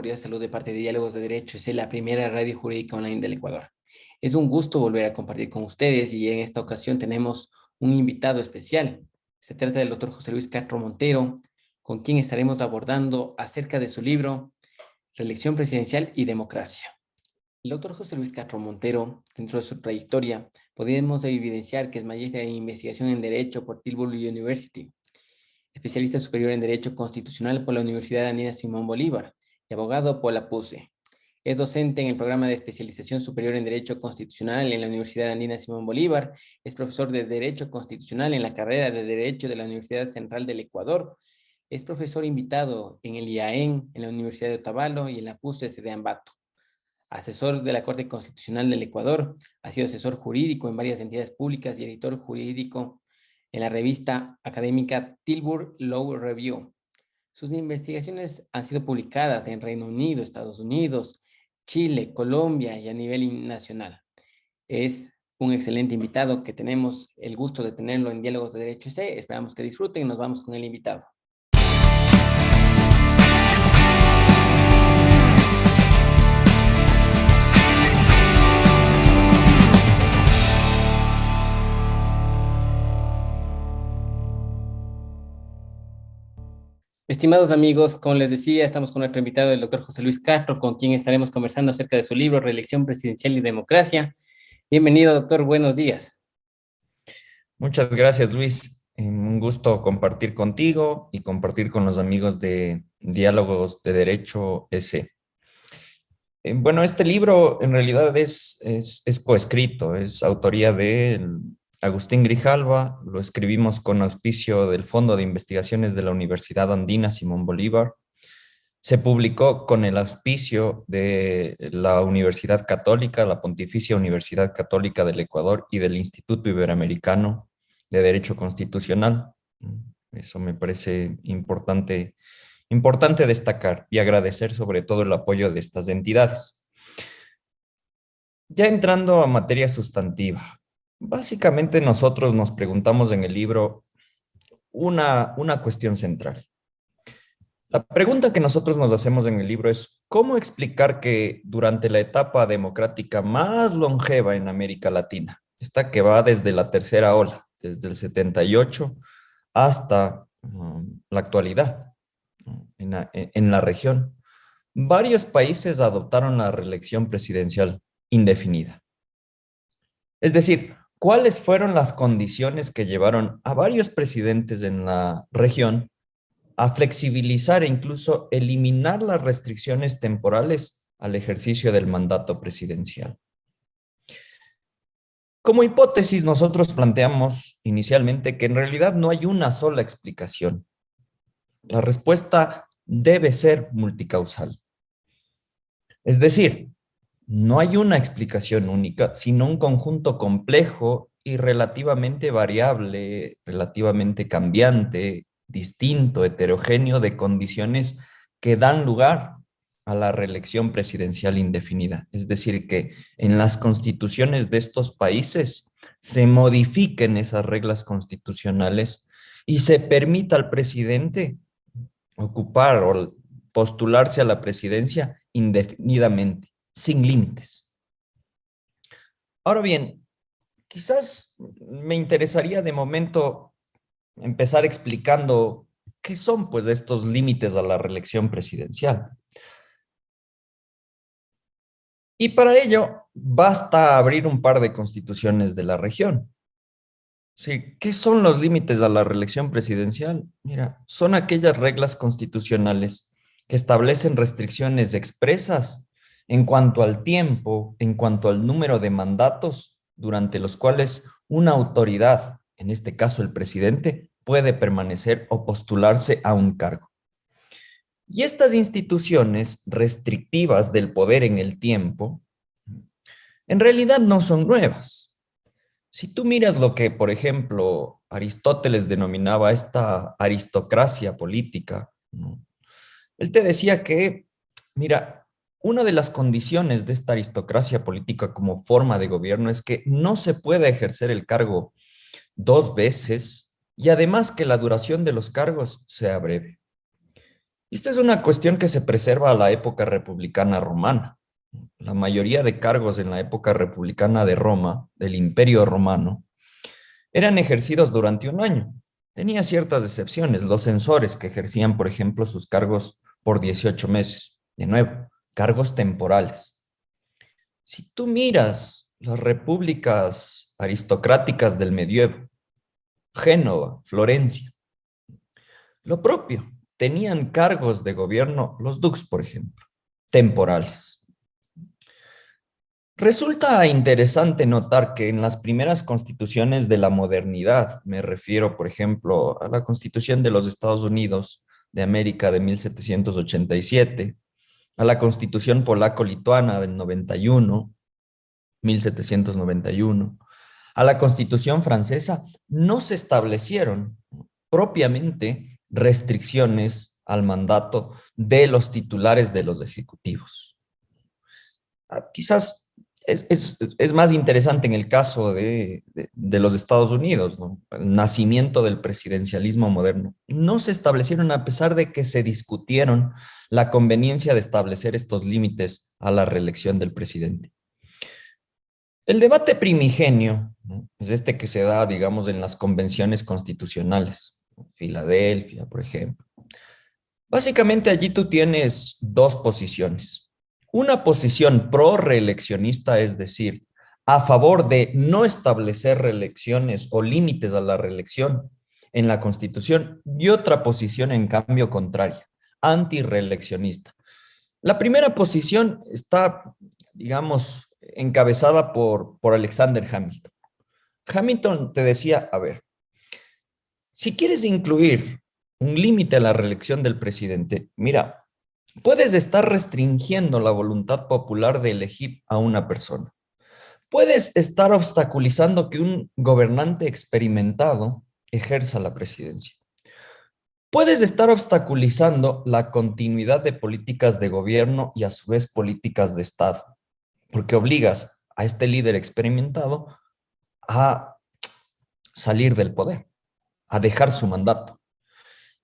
cordial salud de parte de Diálogos de Derecho. Es la primera radio jurídica online del Ecuador. Es un gusto volver a compartir con ustedes y en esta ocasión tenemos un invitado especial. Se trata del doctor José Luis Castro Montero, con quien estaremos abordando acerca de su libro Reelección Presidencial y Democracia. El doctor José Luis Castro Montero, dentro de su trayectoria, podemos evidenciar que es magíster en investigación en Derecho por Tilburg University, especialista superior en Derecho Constitucional por la Universidad Andina Simón Bolívar y abogado por la PUCE. Es docente en el programa de especialización superior en Derecho Constitucional en la Universidad Andina Simón Bolívar. Es profesor de Derecho Constitucional en la carrera de Derecho de la Universidad Central del Ecuador. Es profesor invitado en el IAEN, en la Universidad de Otavalo y en la PUCE de Ambato. Asesor de la Corte Constitucional del Ecuador. Ha sido asesor jurídico en varias entidades públicas y editor jurídico en la revista académica Tilburg Law Review. Sus investigaciones han sido publicadas en Reino Unido, Estados Unidos, Chile, Colombia y a nivel nacional. Es un excelente invitado que tenemos el gusto de tenerlo en Diálogos de Derecho C. Esperamos que disfruten y nos vamos con el invitado. Estimados amigos, como les decía, estamos con nuestro invitado, el doctor José Luis Castro, con quien estaremos conversando acerca de su libro, Reelección Presidencial y Democracia. Bienvenido, doctor, buenos días. Muchas gracias, Luis. Un gusto compartir contigo y compartir con los amigos de Diálogos de Derecho S. Bueno, este libro en realidad es coescrito, es autoría de Agustín Grijalva, lo escribimos con auspicio del Fondo de Investigaciones de la Universidad Andina Simón Bolívar. Se publicó con el auspicio de la Universidad Católica, la Pontificia Universidad Católica del Ecuador y del Instituto Iberoamericano de Derecho Constitucional. Eso me parece importante destacar y agradecer sobre todo el apoyo de estas entidades. Ya entrando a materia sustantiva, básicamente nosotros nos preguntamos en el libro una cuestión central. La pregunta que nosotros nos hacemos en el libro es ¿cómo explicar que durante la etapa democrática más longeva en América Latina, esta que va desde la tercera ola, desde el 78 hasta la actualidad, en la región, varios países adoptaron la reelección presidencial indefinida? Es decir, ¿cuáles fueron las condiciones que llevaron a varios presidentes en la región a flexibilizar e incluso eliminar las restricciones temporales al ejercicio del mandato presidencial? Como hipótesis, nosotros planteamos inicialmente que en realidad no hay una sola explicación. La respuesta debe ser multicausal. Es decir, no hay una explicación única, sino un conjunto complejo y relativamente variable, relativamente cambiante, distinto, heterogéneo de condiciones que dan lugar a la reelección presidencial indefinida. Es decir, que en las constituciones de estos países se modifiquen esas reglas constitucionales y se permita al presidente ocupar o postularse a la presidencia indefinidamente, sin límites. Ahora bien, quizás me interesaría de momento empezar explicando qué son pues estos límites a la reelección presidencial. Y para ello basta abrir un par de constituciones de la región. Sí, ¿qué son los límites a la reelección presidencial? Mira, son aquellas reglas constitucionales que establecen restricciones expresas en cuanto al tiempo, en cuanto al número de mandatos durante los cuales una autoridad, en este caso el presidente, puede permanecer o postularse a un cargo. Y estas instituciones restrictivas del poder en el tiempo, en realidad no son nuevas. Si tú miras lo que, por ejemplo, Aristóteles denominaba esta aristocracia política, ¿no? Él te decía que, mira, una de las condiciones de esta aristocracia política como forma de gobierno es que no se puede ejercer el cargo dos veces y además que la duración de los cargos sea breve. Esta es una cuestión que se preserva a la época republicana romana. La mayoría de cargos en la época republicana de Roma, del Imperio Romano, eran ejercidos durante un año. Tenía ciertas excepciones, los censores que ejercían, por ejemplo, sus cargos por 18 meses. De nuevo, cargos temporales. Si tú miras las repúblicas aristocráticas del medievo, Génova, Florencia, lo propio, tenían cargos de gobierno, los dux, por ejemplo, temporales. Resulta interesante notar que en las primeras constituciones de la modernidad, me refiero, por ejemplo, a la Constitución de los Estados Unidos de América de 1787, a la Constitución polaco-lituana del 91, 1791, a la Constitución francesa, no se establecieron propiamente restricciones al mandato de los titulares de los ejecutivos. Quizás es más interesante en el caso de los Estados Unidos, ¿no? El nacimiento del presidencialismo moderno. No se establecieron a pesar de que se discutieron la conveniencia de establecer estos límites a la reelección del presidente. El debate primigenio, ¿no? Es este que se da, digamos, en las convenciones constitucionales, ¿no? Filadelfia, por ejemplo. Básicamente allí tú tienes dos posiciones. Una posición pro reeleccionista, es decir, a favor de no establecer reelecciones o límites a la reelección en la Constitución, y otra posición, en cambio, contraria, antireeleccionista. La primera posición está, digamos, encabezada por Alexander Hamilton. Hamilton te decía, a ver, si quieres incluir un límite a la reelección del presidente, mira, puedes estar restringiendo la voluntad popular de elegir a una persona. Puedes estar obstaculizando que un gobernante experimentado ejerza la presidencia. Puedes estar obstaculizando la continuidad de políticas de gobierno y a su vez políticas de Estado, porque obligas a este líder experimentado a salir del poder, a dejar su mandato.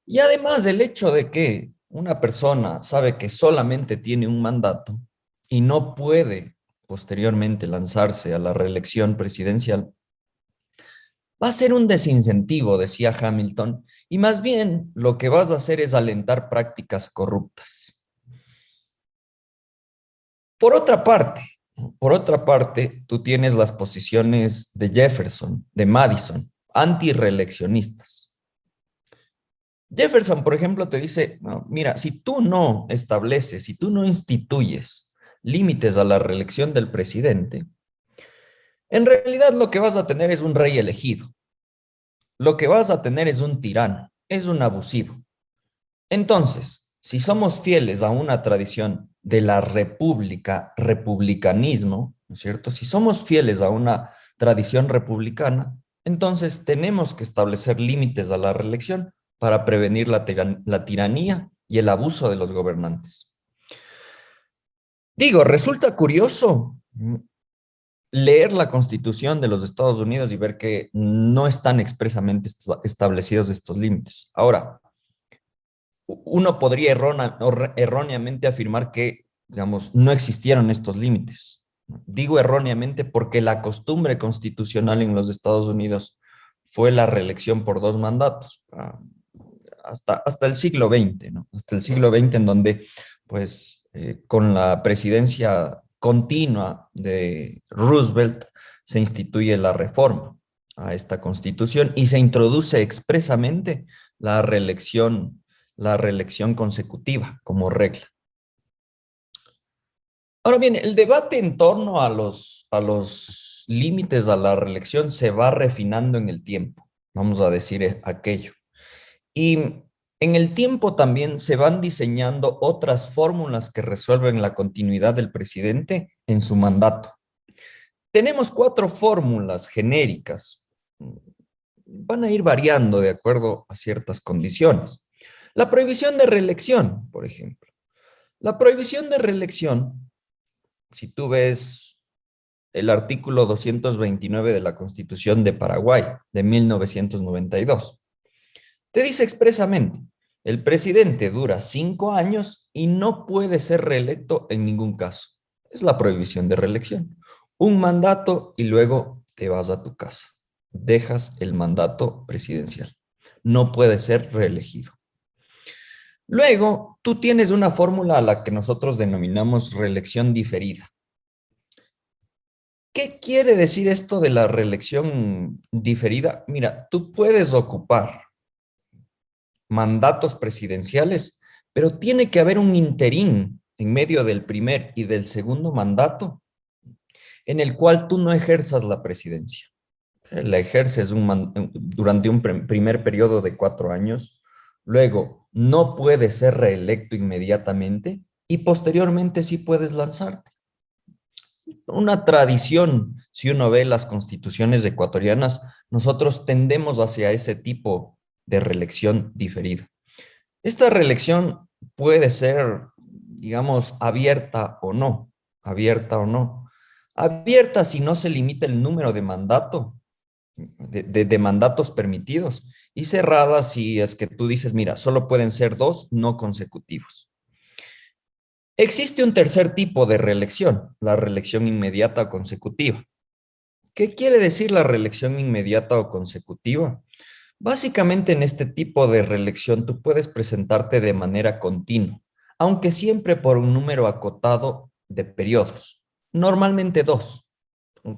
Y además el hecho de que una persona sabe que solamente tiene un mandato y no puede posteriormente lanzarse a la reelección presidencial, va a ser un desincentivo, decía Hamilton, y más bien lo que vas a hacer es alentar prácticas corruptas. Por otra parte, por otra parte, tú tienes las posiciones de Jefferson, de Madison, antireeleccionistas. Jefferson, por ejemplo, te dice, no, mira, si tú no estableces, si tú no instituyes límites a la reelección del presidente, en realidad lo que vas a tener es un rey elegido. Lo que vas a tener es un tirano, es un abusivo. Entonces, si somos fieles a una tradición de la república, republicanismo, ¿no es cierto? Si somos fieles a una tradición republicana, entonces tenemos que establecer límites a la reelección para prevenir la tiranía y el abuso de los gobernantes. Digo, resulta curioso leer la Constitución de los Estados Unidos y ver que no están expresamente establecidos estos límites. Ahora, uno podría erróneamente afirmar que, digamos, no existieron estos límites. Digo erróneamente porque la costumbre constitucional en los Estados Unidos fue la reelección por dos mandatos, hasta el siglo XX, ¿no? Hasta el siglo XX en donde, pues, con la presidencia continua de Roosevelt se instituye la reforma a esta constitución y se introduce expresamente la reelección consecutiva como regla. Ahora bien, el debate en torno a los límites a la reelección se va refinando en el tiempo, vamos a decir aquello. Y en el tiempo también se van diseñando otras fórmulas que resuelven la continuidad del presidente en su mandato. Tenemos cuatro fórmulas genéricas. Van a ir variando de acuerdo a ciertas condiciones. La prohibición de reelección, por ejemplo. La prohibición de reelección, si tú ves el artículo 229 de la Constitución de Paraguay de 1992, te dice expresamente, El presidente dura 5 años y no puede ser reelecto en ningún caso. Es la prohibición de reelección. Un mandato y luego te vas a tu casa. Dejas el mandato presidencial. No puede ser reelegido. Luego, tú tienes una fórmula a la que nosotros denominamos reelección diferida. ¿Qué quiere decir esto de la reelección diferida? Mira, tú puedes ocupar mandatos presidenciales, pero tiene que haber un interín en medio del primer y del segundo mandato en el cual tú no ejerzas la presidencia. La ejerces durante un primer periodo de 4 años, luego no puedes ser reelecto inmediatamente y posteriormente sí puedes lanzarte. Una tradición, si uno ve las constituciones ecuatorianas, nosotros tendemos hacia ese tipo de reelección diferida. Esta reelección puede ser, digamos, abierta o no, abierta o no. Abierta si no se limita el número de mandato, de mandatos permitidos, y cerrada si es que tú dices, mira, solo pueden ser dos no consecutivos. Existe un tercer tipo de reelección, la reelección inmediata o consecutiva. ¿Qué quiere decir la reelección inmediata o consecutiva? Básicamente en este tipo de reelección tú puedes presentarte de manera continua, aunque siempre por un número acotado de periodos, normalmente dos.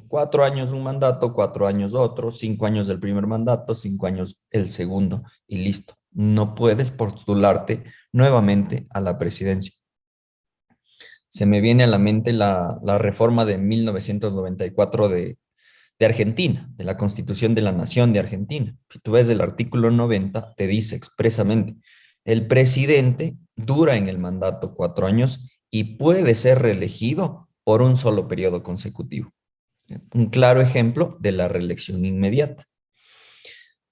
4 años un mandato, 4 años otro, 5 años del primer mandato, 5 años el segundo y listo. No puedes postularte nuevamente a la presidencia. Se me viene a la mente la reforma de 1994 de Argentina, de la Constitución de la Nación de Argentina. Si tú ves el artículo 90, te dice expresamente, el presidente dura en el mandato 4 años y puede ser reelegido por un solo periodo consecutivo. Un claro ejemplo de la reelección inmediata.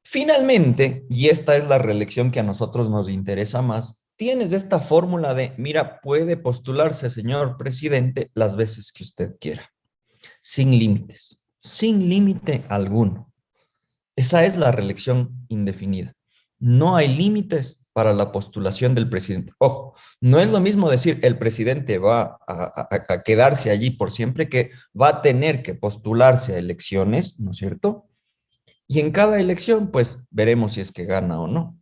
Finalmente, y esta es la reelección que a nosotros nos interesa más, tienes esta fórmula de, mira, puede postularse, señor presidente, las veces que usted quiera, sin límites, sin límite alguno. Esa es la reelección indefinida. No hay límites para la postulación del presidente. Ojo, no es lo mismo decir el presidente va a quedarse allí por siempre que va a tener que postularse a elecciones, ¿no es cierto? Y en cada elección, pues veremos si es que gana o no.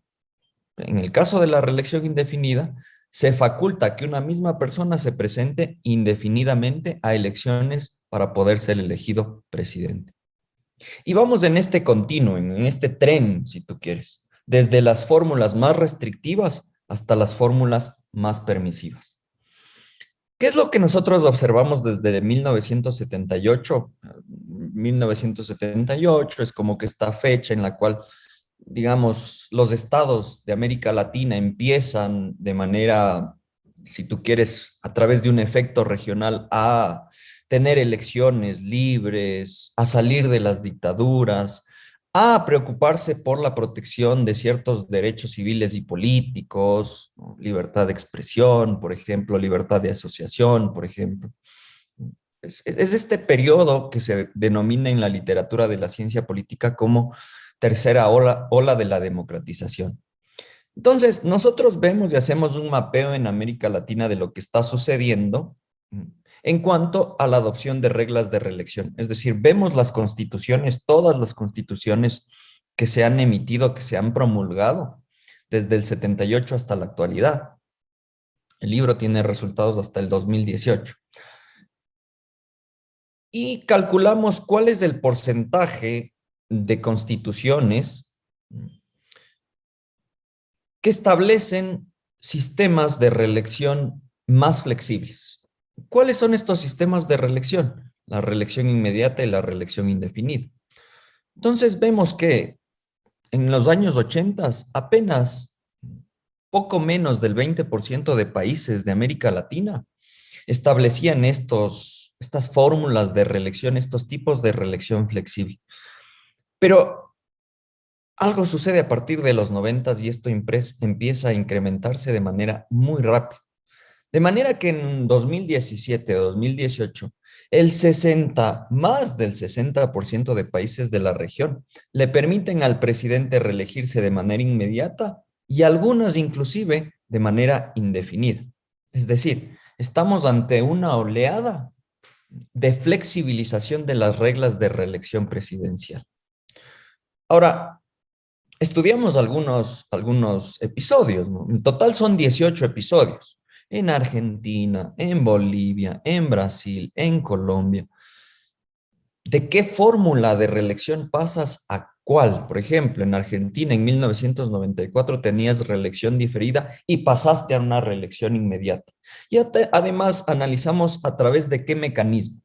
En el caso de la reelección indefinida, se faculta que una misma persona se presente indefinidamente a elecciones para poder ser elegido presidente. Y vamos en este continuo, en este tren, si tú quieres, desde las fórmulas más restrictivas hasta las fórmulas más permisivas. ¿Qué es lo que nosotros observamos desde 1978? 1978 es como que esta fecha en la cual, digamos, los estados de América Latina empiezan de manera, si tú quieres, a través de un efecto regional a tener elecciones libres, a salir de las dictaduras, a preocuparse por la protección de ciertos derechos civiles y políticos, ¿no? Libertad de expresión, por ejemplo, libertad de asociación, por ejemplo. Es este periodo que se denomina en la literatura de la ciencia política como tercera ola de la democratización. Entonces, nosotros vemos y hacemos un mapeo en América Latina de lo que está sucediendo en cuanto a la adopción de reglas de reelección. Es decir, vemos las constituciones, todas las constituciones que se han emitido, que se han promulgado desde el 78 hasta la actualidad. El libro tiene resultados hasta el 2018. Y calculamos cuál es el porcentaje de constituciones que establecen sistemas de reelección más flexibles. ¿Cuáles son estos sistemas de reelección? La reelección inmediata y la reelección indefinida. Entonces vemos que en los años 80 apenas poco menos del 20% de países de América Latina establecían estas fórmulas de reelección, estos tipos de reelección flexible. Pero algo sucede a partir de los 90 y esto empieza a incrementarse de manera muy rápida. De manera que en 2017, 2018, más del 60% de países de la región le permiten al presidente reelegirse de manera inmediata y algunas inclusive de manera indefinida. Es decir, estamos ante una oleada de flexibilización de las reglas de reelección presidencial. Ahora, estudiamos algunos episodios, ¿no? En total son 18 episodios. En Argentina, en Bolivia, en Brasil, en Colombia. ¿De qué fórmula de reelección pasas a cuál? Por ejemplo, en Argentina en 1994 tenías reelección diferida y pasaste a una reelección inmediata. Y además analizamos a través de qué mecanismo.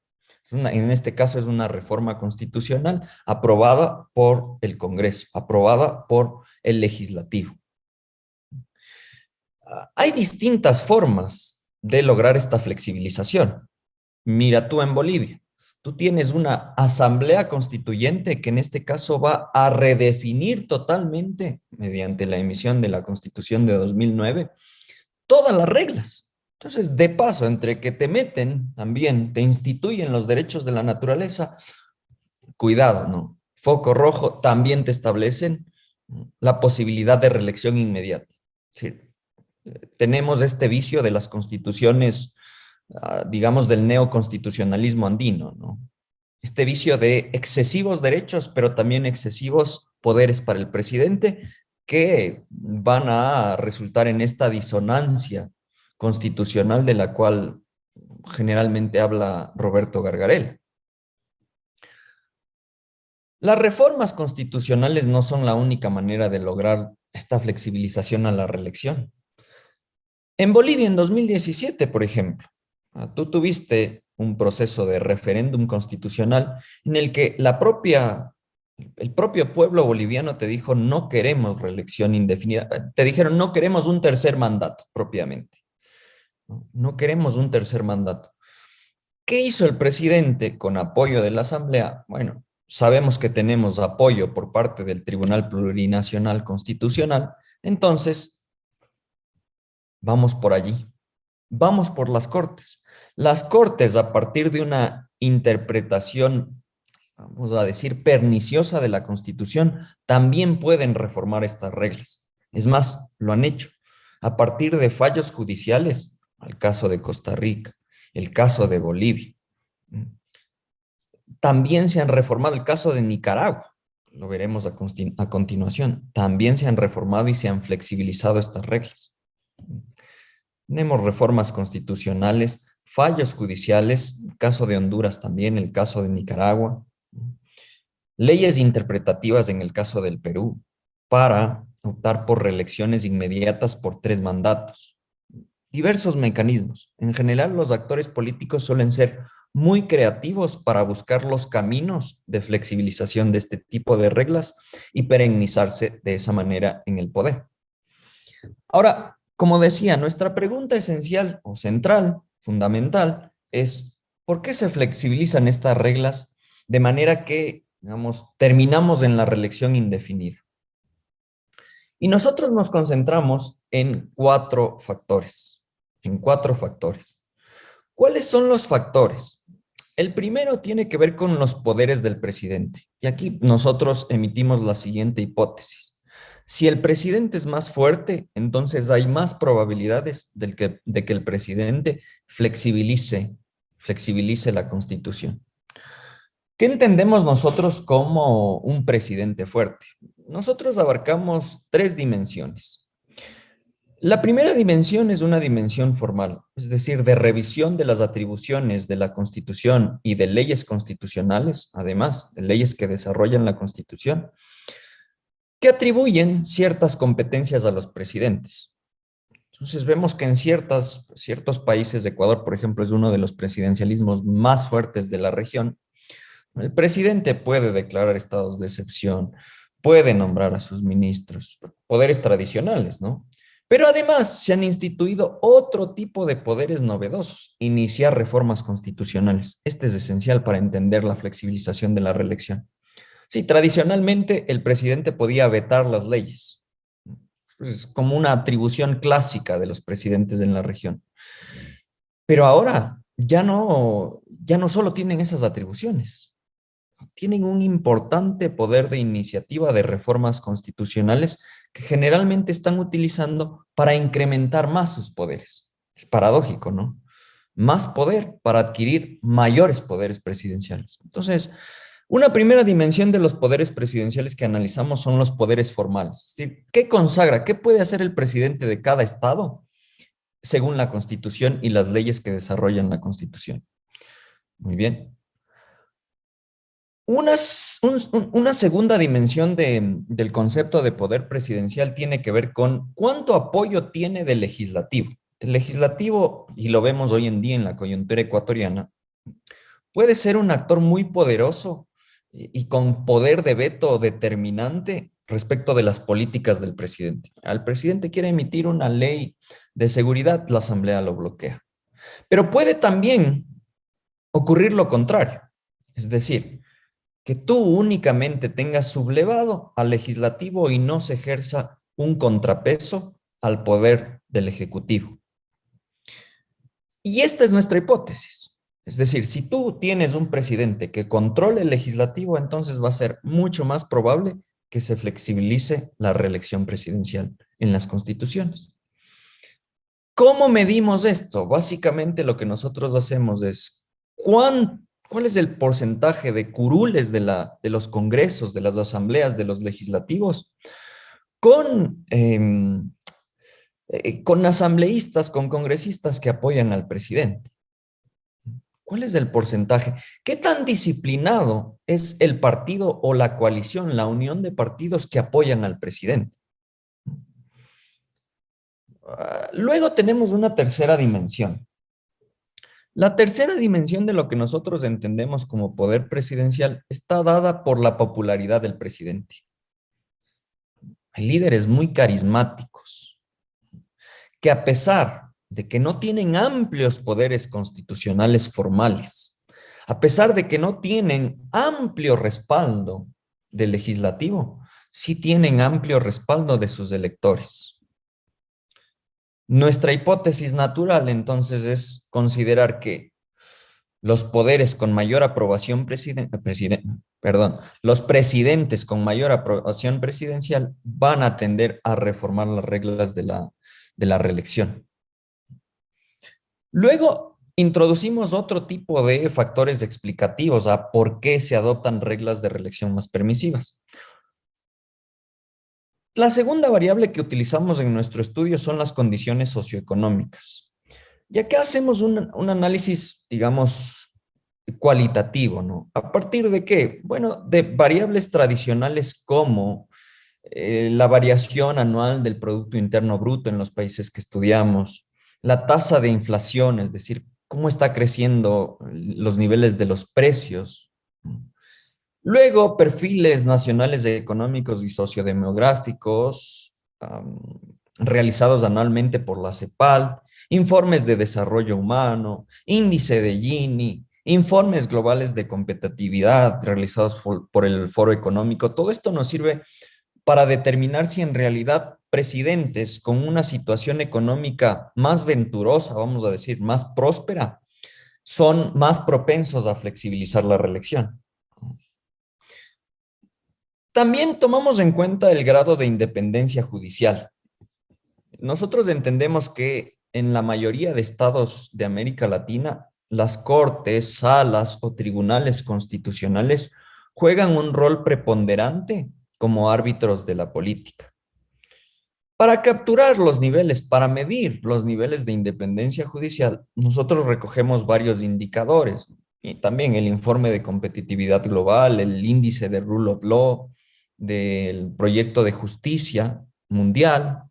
En este caso es una reforma constitucional aprobada por el Congreso, aprobada por el legislativo. Hay distintas formas de lograr esta flexibilización. Mira tú en Bolivia, tú tienes una asamblea constituyente que en este caso va a redefinir totalmente, mediante la emisión de la Constitución de 2009, todas las reglas. Entonces, de paso, entre que te meten también, te instituyen los derechos de la naturaleza, cuidado, ¿no? Foco rojo, también te establecen la posibilidad de reelección inmediata. Es decir, tenemos este vicio de las constituciones, digamos, del neoconstitucionalismo andino, ¿no? Este vicio de excesivos derechos, pero también excesivos poderes para el presidente, que van a resultar en esta disonancia constitucional de la cual generalmente habla Roberto Gargarella. Las reformas constitucionales no son la única manera de lograr esta flexibilización a la reelección. En Bolivia, en 2017, por ejemplo, tú tuviste un proceso de referéndum constitucional en el que el propio pueblo boliviano te dijo no queremos reelección indefinida, te dijeron no queremos un tercer mandato propiamente, no queremos un tercer mandato. ¿Qué hizo el presidente con apoyo de la Asamblea? Bueno, sabemos que tenemos apoyo por parte del Tribunal Plurinacional Constitucional, entonces vamos por allí. Vamos por las Cortes. Las Cortes, a partir de una interpretación, vamos a decir, perniciosa de la Constitución, también pueden reformar estas reglas. Es más, lo han hecho. A partir de fallos judiciales, el caso de Costa Rica, el caso de Bolivia. También se han reformado el caso de Nicaragua. Lo veremos a continuación. También se han reformado y se han flexibilizado estas reglas. Tenemos reformas constitucionales, fallos judiciales, el caso de Honduras también, el caso de Nicaragua, leyes interpretativas en el caso del Perú para optar por reelecciones inmediatas por 3 mandatos. Diversos mecanismos. En general, los actores políticos suelen ser muy creativos para buscar los caminos de flexibilización de este tipo de reglas y perennizarse de esa manera en el poder. Ahora, como decía, nuestra pregunta esencial o central, fundamental, es ¿por qué se flexibilizan estas reglas de manera que, digamos, terminamos en la reelección indefinida? Y nosotros nos concentramos en 4 factores, ¿Cuáles son los factores? El primero tiene que ver con los poderes del presidente. Y aquí nosotros emitimos la siguiente hipótesis. Si el presidente es más fuerte, entonces hay más probabilidades de que el presidente flexibilice la Constitución. ¿Qué entendemos nosotros como un presidente fuerte? Nosotros abarcamos 3 dimensiones. La primera dimensión es una dimensión formal, es decir, de revisión de las atribuciones de la Constitución y de leyes constitucionales, además de leyes que desarrollan la Constitución, que atribuyen ciertas competencias a los presidentes. Entonces vemos que en ciertos países, Ecuador, por ejemplo, es uno de los presidencialismos más fuertes de la región, el presidente puede declarar estados de excepción, puede nombrar a sus ministros, poderes tradicionales, ¿no? Pero además se han instituido otro tipo de poderes novedosos, iniciar reformas constitucionales. Este es esencial para entender la flexibilización de la reelección. Sí, tradicionalmente el presidente podía vetar las leyes. Es como una atribución clásica de los presidentes en la región. Pero ahora ya no solo tienen esas atribuciones. tienen un importante poder de iniciativa de reformas constitucionales que generalmente están utilizando para incrementar más sus poderes. Es paradójico, ¿no? Más poder para adquirir mayores poderes presidenciales. Entonces, una primera dimensión de los poderes presidenciales que analizamos son los poderes formales. Es decir, ¿qué consagra? ¿Qué puede hacer el presidente de cada estado según la Constitución y las leyes que desarrollan la Constitución? Muy bien. Una segunda dimensión del concepto de poder presidencial tiene que ver con cuánto apoyo tiene del legislativo. El legislativo, y lo vemos hoy en día en la coyuntura ecuatoriana, puede ser un actor muy poderoso y con poder de veto determinante respecto de las políticas del presidente. Al presidente quiere emitir una ley de seguridad, la Asamblea lo bloquea. Pero puede también ocurrir lo contrario, es decir, que tú únicamente tengas sublevado al legislativo y no se ejerza un contrapeso al poder del ejecutivo. Y esta es nuestra hipótesis. Es decir, si tú tienes un presidente que controle el legislativo, entonces va a ser mucho más probable que se flexibilice la reelección presidencial en las constituciones. ¿Cómo medimos esto? Básicamente lo que nosotros hacemos es ¿cuál es el porcentaje de curules de los congresos, de las asambleas, de los legislativos con, con asambleístas, con congresistas que apoyan al presidente? ¿Cuál es el porcentaje? ¿Qué tan disciplinado es el partido o la coalición, la unión de partidos que apoyan al presidente? Luego tenemos una tercera dimensión. La tercera dimensión de lo que nosotros entendemos como poder presidencial está dada por la popularidad del presidente. Hay líderes muy carismáticos que, a pesar de que no tienen amplios poderes constitucionales formales, a pesar de que no tienen amplio respaldo del legislativo, sí tienen amplio respaldo de sus electores. Nuestra hipótesis natural, entonces, es considerar que los poderes con mayor aprobación los presidentes con mayor aprobación presidencial van a tender a reformar las reglas de la reelección. Luego introducimos otro tipo de factores explicativos a por qué se adoptan reglas de reelección más permisivas. La segunda variable que utilizamos en nuestro estudio son las condiciones socioeconómicas. Y acá hacemos un análisis, digamos, cualitativo, ¿no? ¿A partir de qué? Bueno, de variables tradicionales como la variación anual del Producto Interno Bruto en los países que estudiamos, la tasa de inflación, es decir, cómo está creciendo los niveles de los precios. Luego, perfiles nacionales económicos y sociodemográficos realizados anualmente por la CEPAL, informes de desarrollo humano, índice de Gini, informes globales de competitividad realizados por el Foro Económico. Todo esto nos sirve para determinar si en realidad presidentes con una situación económica más venturosa, vamos a decir, más próspera, son más propensos a flexibilizar la reelección. También tomamos en cuenta el grado de independencia judicial. Nosotros entendemos que en la mayoría de estados de América Latina, las cortes, salas o tribunales constitucionales juegan un rol preponderante como árbitros de la política. Para capturar los niveles, para medir los niveles de independencia judicial, nosotros recogemos varios indicadores, y también el informe de competitividad global, el índice de Rule of Law, del proyecto de justicia mundial,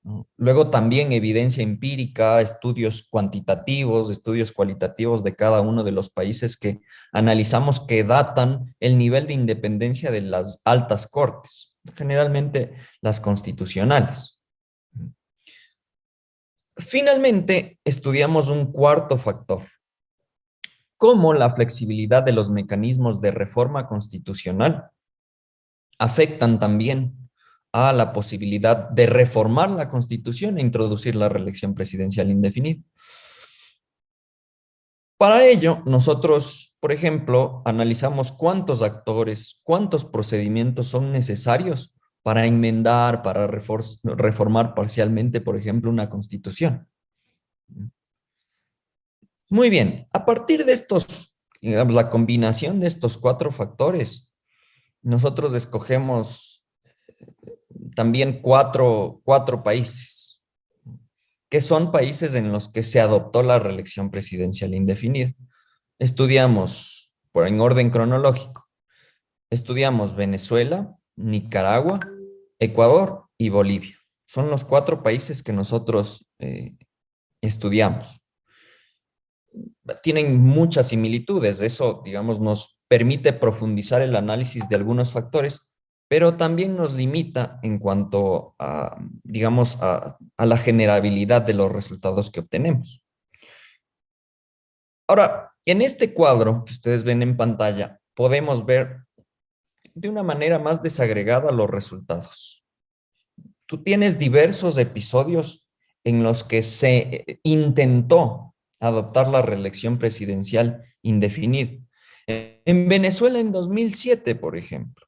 ¿no? Luego también evidencia empírica, estudios cuantitativos, estudios cualitativos de cada uno de los países que analizamos que datan el nivel de independencia de las altas cortes, generalmente las constitucionales. Finalmente, estudiamos un cuarto factor, cómo la flexibilidad de los mecanismos de reforma constitucional afectan también a la posibilidad de reformar la Constitución e introducir la reelección presidencial indefinida. Para ello, nosotros por ejemplo, analizamos cuántos actores, cuántos procedimientos son necesarios para enmendar, para reformar parcialmente, por ejemplo, una constitución. Muy bien, a partir de estos, digamos, la combinación de estos cuatro factores, nosotros escogemos también cuatro países, que son países en los que se adoptó la reelección presidencial indefinida. Estudiamos, por en orden cronológico, estudiamos Venezuela, Nicaragua, Ecuador y Bolivia. Son los cuatro países que nosotros estudiamos. Tienen muchas similitudes, eso, digamos, nos permite profundizar el análisis de algunos factores, pero también nos limita en cuanto a, digamos, a la generabilidad de los resultados que obtenemos. Ahora, en este cuadro que ustedes ven en pantalla, podemos ver de una manera más desagregada los resultados. Tú tienes diversos episodios en los que se intentó adoptar la reelección presidencial indefinida. En Venezuela en 2007, por ejemplo,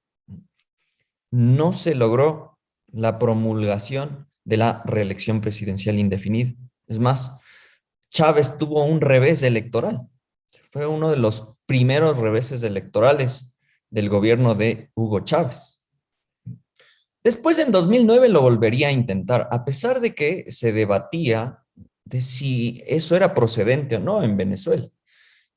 no se logró la promulgación de la reelección presidencial indefinida. Es más, Chávez tuvo un revés electoral. Fue uno de los primeros reveses electorales del gobierno de Hugo Chávez. Después, en 2009, lo volvería a intentar, a pesar de que se debatía de si eso era procedente o no en Venezuela.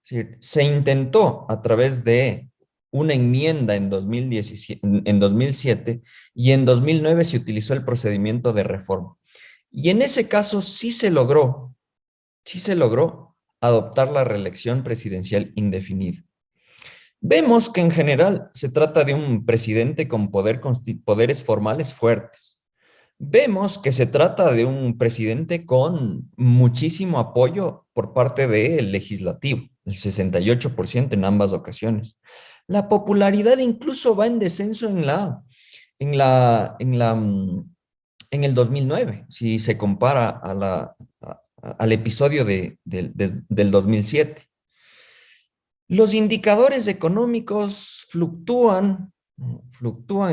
Es decir, se intentó a través de una enmienda en 2017, en 2007 y en 2009 se utilizó el procedimiento de reforma. Y en ese caso sí se logró adoptar la reelección presidencial indefinida. Vemos que en general se trata de un presidente con poderes formales fuertes. Vemos que se trata de un presidente con muchísimo apoyo por parte del legislativo, el 68% en ambas ocasiones. La popularidad incluso va en descenso en la, en la, en el 2009, si se compara al episodio del 2007. Los indicadores económicos fluctúan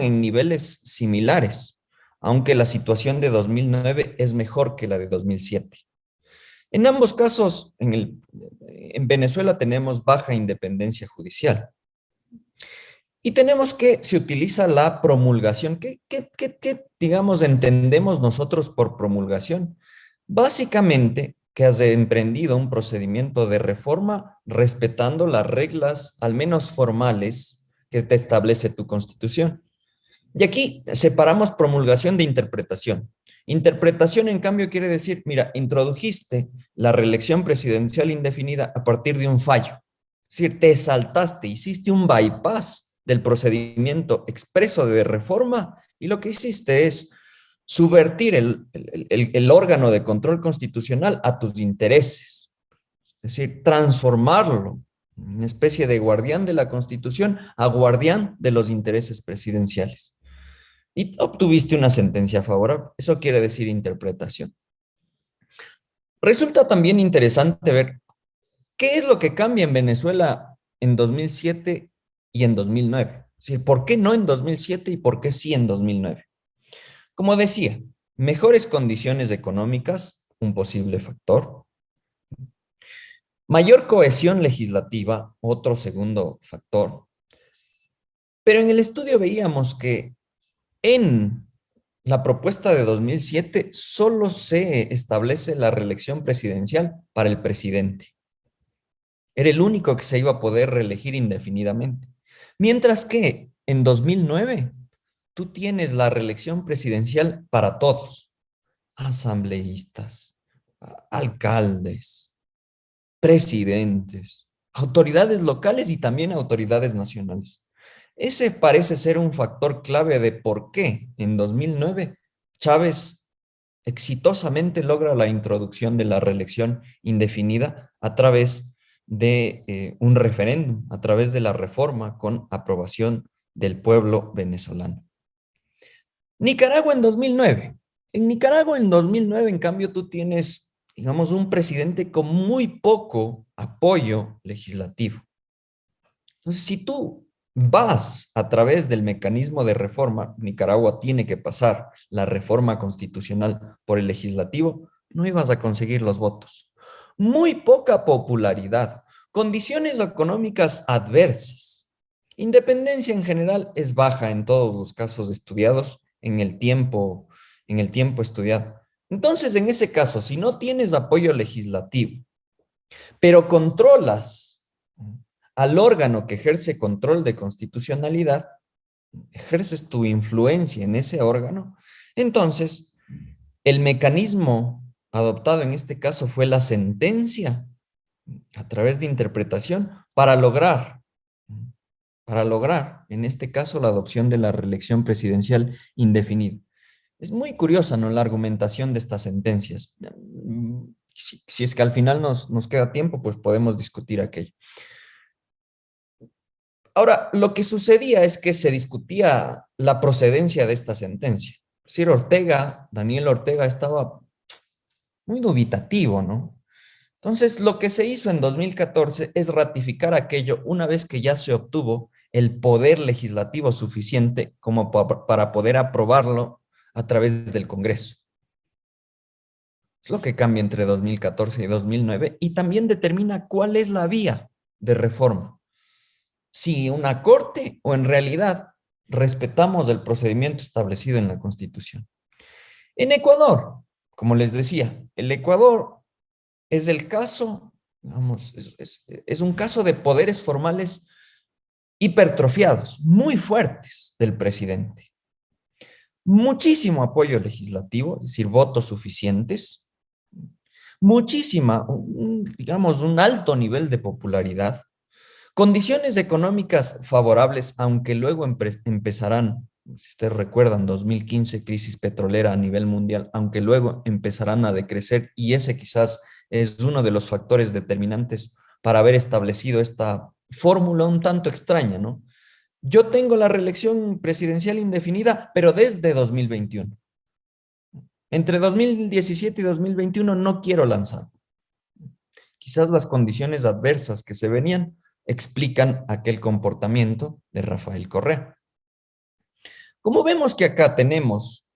en niveles similares, aunque la situación de 2009 es mejor que la de 2007. En ambos casos, en Venezuela tenemos baja independencia judicial. Y tenemos que se utiliza la promulgación. ¿Qué, digamos, entendemos nosotros por promulgación? Básicamente, que has emprendido un procedimiento de reforma respetando las reglas, al menos formales, que te establece tu Constitución. Y aquí separamos promulgación de interpretación. Interpretación, en cambio, quiere decir, mira, introdujiste la reelección presidencial indefinida a partir de un fallo. Es decir, te saltaste, hiciste un bypass del procedimiento expreso de reforma y lo que hiciste es subvertir el órgano de control constitucional a tus intereses. Es decir, transformarlo, una especie de guardián de la Constitución a guardián de los intereses presidenciales. Y obtuviste una sentencia favorable. Eso quiere decir interpretación. Resulta también interesante ver qué es lo que cambia en Venezuela en 2007 y en 2009. Es decir, ¿por qué no en 2007 y por qué sí en 2009? Como decía, mejores condiciones económicas, un posible factor. Mayor cohesión legislativa, otro segundo factor. Pero en el estudio veíamos que en la propuesta de 2007 solo se establece la reelección presidencial para el presidente. Era el único que se iba a poder reelegir indefinidamente. Mientras que en 2009 tú tienes la reelección presidencial para todos, asambleístas, alcaldes, presidentes, autoridades locales y también autoridades nacionales. Ese parece ser un factor clave de por qué en 2009 Chávez exitosamente logra la introducción de la reelección indefinida a través de un referéndum, a través de la reforma con aprobación del pueblo venezolano. Nicaragua en 2009. En Nicaragua en 2009, en cambio, tú tienes, digamos, un presidente con muy poco apoyo legislativo. Entonces, si tú vas a través del mecanismo de reforma, Nicaragua tiene que pasar la reforma constitucional por el legislativo, no ibas a conseguir los votos. Muy poca popularidad, condiciones económicas adversas. Independencia en general es baja en todos los casos estudiados en el tiempo estudiado. Entonces, en ese caso, si no tienes apoyo legislativo, pero controlas al órgano que ejerce control de constitucionalidad, ejerces tu influencia en ese órgano, entonces el mecanismo adoptado en este caso fue la sentencia a través de interpretación para lograr, en este caso, la adopción de la reelección presidencial indefinida. Es muy curiosa, ¿no?, la argumentación de estas sentencias. Si es que al final nos queda tiempo, pues podemos discutir aquello. Ahora, lo que sucedía es que se discutía la procedencia de esta sentencia. Es decir, Daniel Ortega estaba muy dubitativo, ¿no? Entonces, lo que se hizo en 2014 es ratificar aquello una vez que ya se obtuvo el poder legislativo suficiente como para poder aprobarlo a través del Congreso. Es lo que cambia entre 2014 y 2009 y también determina cuál es la vía de reforma. Si una corte o en realidad respetamos el procedimiento establecido en la Constitución. En Ecuador, como les decía, el Ecuador es el caso, digamos, es un caso de poderes formales hipertrofiados, muy fuertes del presidente. Muchísimo apoyo legislativo, es decir, votos suficientes, digamos, un alto nivel de popularidad, condiciones económicas favorables, aunque luego empezarán, si ustedes recuerdan, 2015, crisis petrolera a nivel mundial, aunque luego empezarán a decrecer y ese quizás es uno de los factores determinantes para haber establecido esta fórmula un tanto extraña, ¿no? Yo tengo la reelección presidencial indefinida, pero desde 2021. Entre 2017 y 2021 no quiero lanzar. Quizás las condiciones adversas que se venían explican aquel comportamiento de Rafael Correa. Como vemos que acá tenemos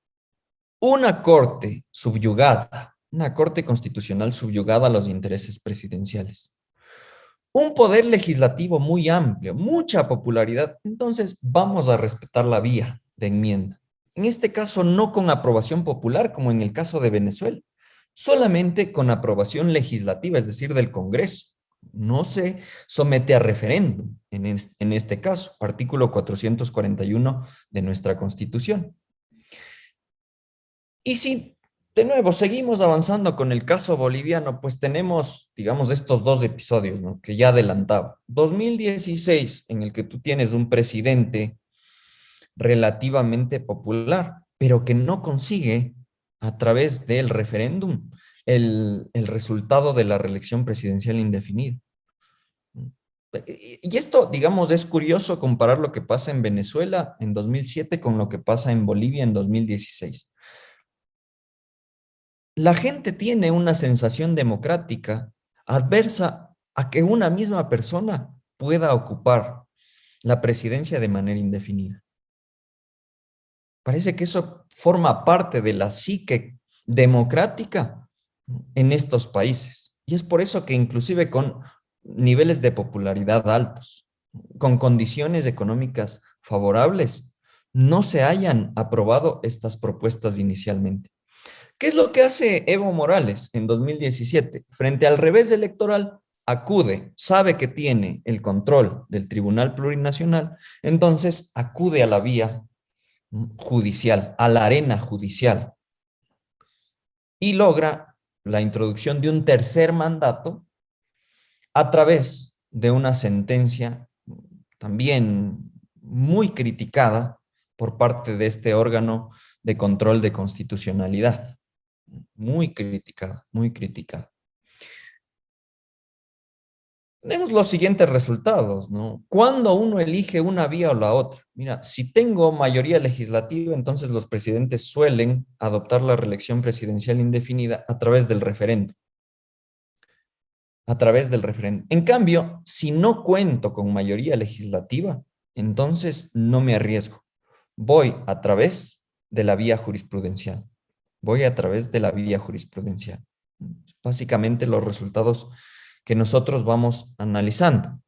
una corte subyugada, una corte constitucional subyugada a los intereses presidenciales, un poder legislativo muy amplio, mucha popularidad, entonces vamos a respetar la vía de enmienda. En este caso, no con aprobación popular, como en el caso de Venezuela, solamente con aprobación legislativa, es decir, del Congreso. No se somete a referéndum en este caso, artículo 441 de nuestra Constitución. Y si, de nuevo, seguimos avanzando con el caso boliviano, pues tenemos, digamos, estos dos episodios, ¿no?, que ya adelantaba. 2016, en el que tú tienes un presidente relativamente popular, pero que no consigue a través del referéndum el resultado de la reelección presidencial indefinida. Y esto, digamos, es curioso comparar lo que pasa en Venezuela en 2007 con lo que pasa en Bolivia en 2016. La gente tiene una sensación democrática adversa a que una misma persona pueda ocupar la presidencia de manera indefinida. Parece que eso forma parte de la psique democrática en estos países. Y es por eso que inclusive con niveles de popularidad altos, con condiciones económicas favorables, no se hayan aprobado estas propuestas inicialmente. ¿Qué es lo que hace Evo Morales en 2017? Frente al revés electoral, acude, sabe que tiene el control del Tribunal Plurinacional, entonces acude a la vía judicial, a la arena judicial, y logra la introducción de un tercer mandato a través de una sentencia también muy criticada por parte de este órgano de control de constitucionalidad. Muy criticada, muy criticada. Tenemos los siguientes resultados, ¿no? Cuando uno elige una vía o la otra. Mira, si tengo mayoría legislativa, entonces los presidentes suelen adoptar la reelección presidencial indefinida a través del referéndum. a través del referéndum. En cambio, si no cuento con mayoría legislativa, entonces no me arriesgo. Voy a través de la vía jurisprudencial. Voy a través de la vía jurisprudencial. Básicamente los resultados que nosotros vamos analizando.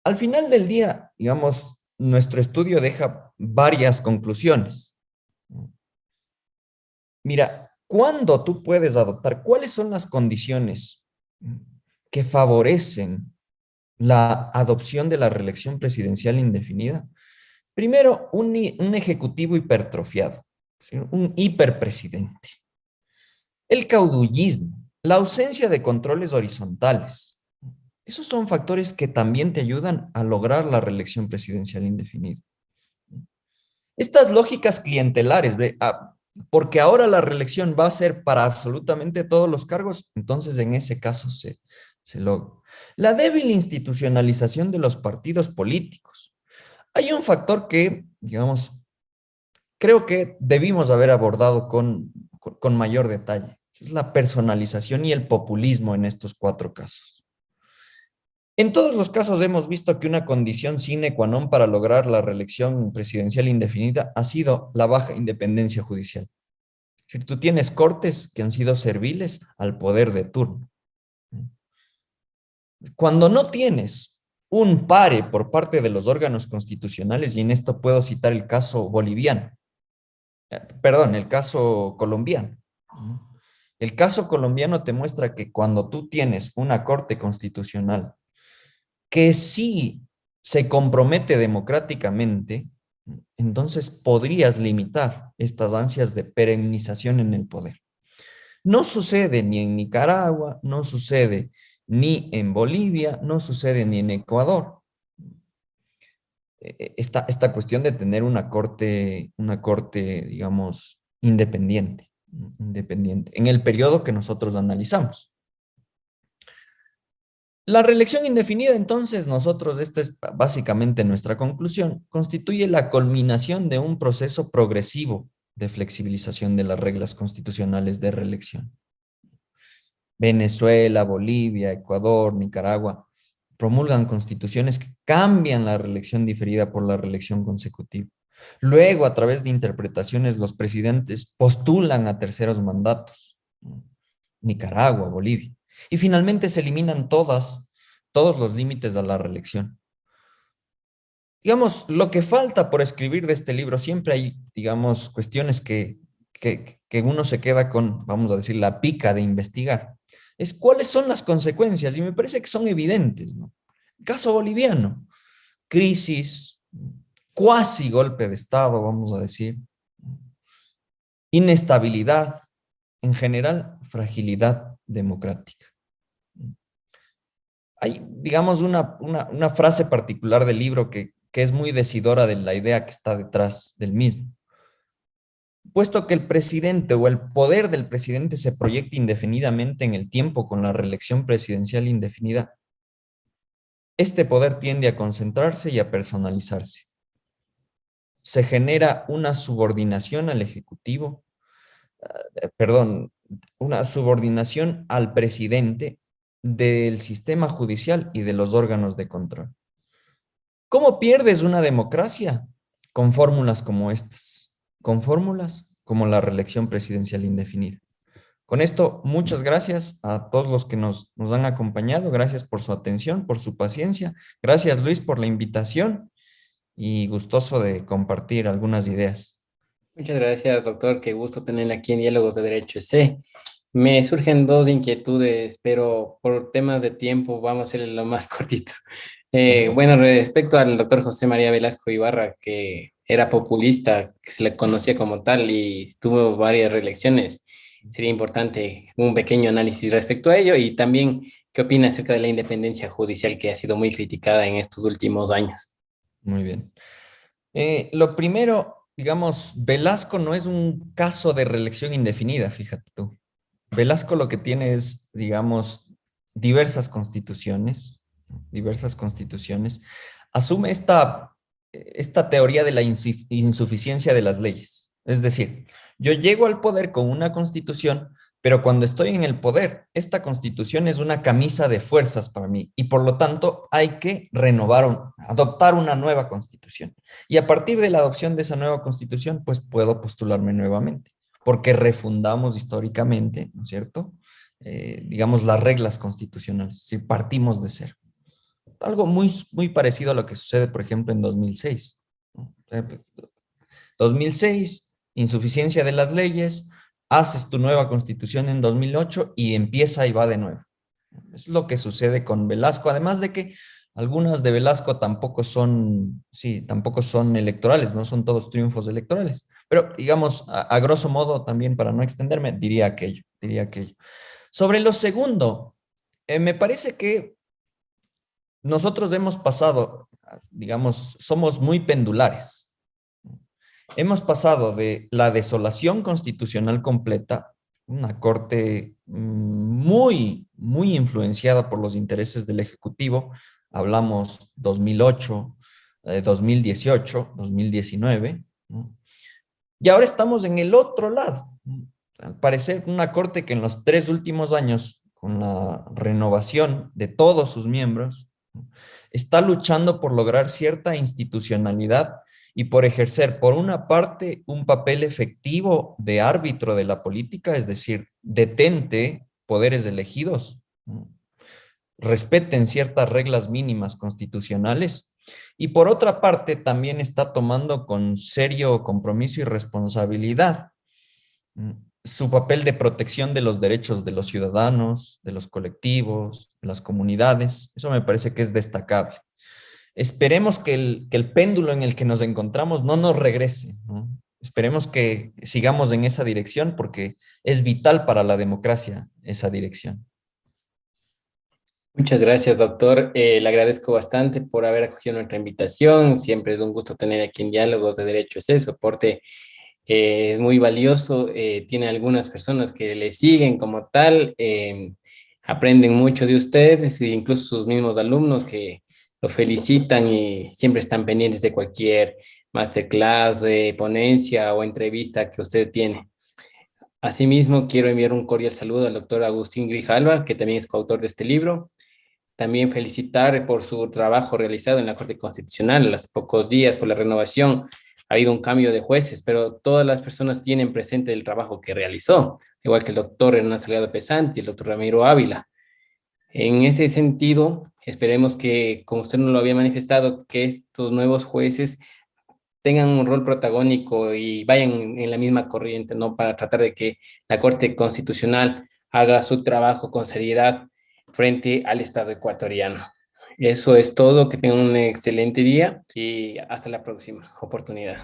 Al final del día, digamos, nuestro estudio deja varias conclusiones. Mira, ¿cuándo tú puedes adoptar? ¿Cuáles son las condiciones que favorecen la adopción de la reelección presidencial indefinida? Primero, un ejecutivo hipertrofiado, ¿sí? Un hiperpresidente. El caudillismo, la ausencia de controles horizontales. Esos son factores que también te ayudan a lograr la reelección presidencial indefinida. Estas lógicas clientelares, porque ahora la reelección va a ser para absolutamente todos los cargos, entonces en ese caso se logra. La débil institucionalización de los partidos políticos. Hay un factor que, digamos, creo que debimos haber abordado con mayor detalle. Es la personalización y el populismo en estos cuatro casos. En todos los casos hemos visto que una condición sine qua non para lograr la reelección presidencial indefinida ha sido la baja independencia judicial. Es decir, tú tienes cortes que han sido serviles al poder de turno. Cuando no tienes un pare por parte de los órganos constitucionales, y en esto puedo citar el caso boliviano, perdón, el caso colombiano. El caso colombiano te muestra que cuando tú tienes una corte constitucional que sí se compromete democráticamente, entonces podrías limitar estas ansias de perennización en el poder. No sucede ni en Nicaragua, no sucede ni en Bolivia, no sucede ni en Ecuador. Esta cuestión de tener una corte, digamos, independiente, en el periodo que nosotros analizamos. La reelección indefinida, entonces, esta es básicamente nuestra conclusión, constituye la culminación de un proceso progresivo de flexibilización de las reglas constitucionales de reelección. Venezuela, Bolivia, Ecuador, Nicaragua promulgan constituciones que cambian la reelección diferida por la reelección consecutiva. Luego, a través de interpretaciones, los presidentes postulan a terceros mandatos. Nicaragua, Bolivia. Y finalmente se eliminan todos los límites a la reelección. Digamos, lo que falta por escribir de este libro, siempre hay, digamos, cuestiones que uno se queda con, vamos a decir, la pica de investigar. Es cuáles son las consecuencias, y me parece que son evidentes, ¿no? Caso boliviano, crisis, cuasi golpe de Estado, vamos a decir, inestabilidad, en general, fragilidad democrática. Hay, digamos, una frase particular del libro que es muy decidora de la idea que está detrás del mismo. Puesto que el presidente o el poder del presidente se proyecta indefinidamente en el tiempo con la reelección presidencial indefinida, este poder tiende a concentrarse y a personalizarse. Se genera una subordinación al Ejecutivo, una subordinación al presidente del sistema judicial y de los órganos de control. ¿Cómo pierdes una democracia? Con fórmulas como estas, con fórmulas como la reelección presidencial indefinida. Con esto, muchas gracias a todos los que nos han acompañado. Gracias por su atención, por su paciencia. Gracias, Luis, por la invitación y gustoso de compartir algunas ideas. Muchas gracias, doctor. Qué gusto tenerle aquí en Diálogos de Derecho C. Me surgen dos inquietudes, pero por temas de tiempo vamos a hacerle lo más cortito. Perfecto. Bueno, respecto al doctor José María Velasco Ibarra, que era populista, que se le conocía como tal y tuvo varias reelecciones, sería importante un pequeño análisis respecto a ello y también qué opina acerca de la independencia judicial que ha sido muy criticada en estos últimos años. Muy bien. Lo primero, digamos, Velasco no es un caso de reelección indefinida, fíjate tú. Velasco lo que tiene es, digamos, diversas constituciones. Asume esta teoría de la insuficiencia de las leyes. Es decir, yo llego al poder con una constitución, Pero cuando estoy en el poder, esta constitución es una camisa de fuerzas para mí y por lo tanto hay que adoptar una nueva constitución. Y a partir de la adopción de esa nueva constitución, pues puedo postularme nuevamente, porque refundamos históricamente, ¿no es cierto? Digamos, las reglas constitucionales, si partimos de cero. Algo muy parecido a lo que sucede, por ejemplo, en 2006, ¿no? 2006, insuficiencia de las leyes, haces tu nueva constitución en 2008 y empieza y va de nuevo. Es lo que sucede con Velasco, además de que algunas de Velasco tampoco son, sí, tampoco son electorales, no son todos triunfos electorales. Pero digamos, a grosso modo, también para no extenderme, diría aquello, diría aquello. Sobre lo segundo, me parece que nosotros hemos pasado, digamos, somos muy pendulares. Hemos pasado de la desolación constitucional completa, una corte muy influenciada por los intereses del Ejecutivo, hablamos 2008, 2018, 2019, ¿no? Y ahora estamos en el otro lado. Al parecer, una corte que en los 3 últimos años, con la renovación de todos sus miembros, está luchando por lograr cierta institucionalidad y por ejercer, por una parte, un papel efectivo de árbitro de la política, es decir, detente poderes elegidos, ¿no? Respeten ciertas reglas mínimas constitucionales, y por otra parte, también está tomando con serio compromiso y responsabilidad su papel de protección de los derechos de los ciudadanos, de los colectivos, de las comunidades. Eso me parece que es destacable. Esperemos que el péndulo en el que nos encontramos no nos regrese, ¿no? Esperemos que sigamos en esa dirección porque es vital para la democracia esa dirección. Muchas gracias, doctor. Le agradezco bastante por haber acogido nuestra invitación. Siempre es un gusto tener aquí en Diálogos de Derecho. Ese soporte es muy valioso. Tiene algunas personas que le siguen como tal, aprenden mucho de ustedes, e incluso sus mismos alumnos que lo felicitan y siempre están pendientes de cualquier masterclass, ponencia o entrevista que usted tiene. Asimismo, quiero enviar un cordial saludo al doctor Agustín Grijalva, que también es coautor de este libro. También felicitar por su trabajo realizado en la Corte Constitucional. Hace pocos días, por la renovación, ha habido un cambio de jueces, pero todas las personas tienen presente el trabajo que realizó, igual que el doctor Hernán Salgado Pesante y el doctor Ramiro Ávila. En ese sentido, esperemos que, como usted nos lo había manifestado, que estos nuevos jueces tengan un rol protagónico y vayan en la misma corriente, ¿no? Para tratar de que la Corte Constitucional haga su trabajo con seriedad frente al Estado ecuatoriano. Eso es todo, que tengan un excelente día y hasta la próxima oportunidad.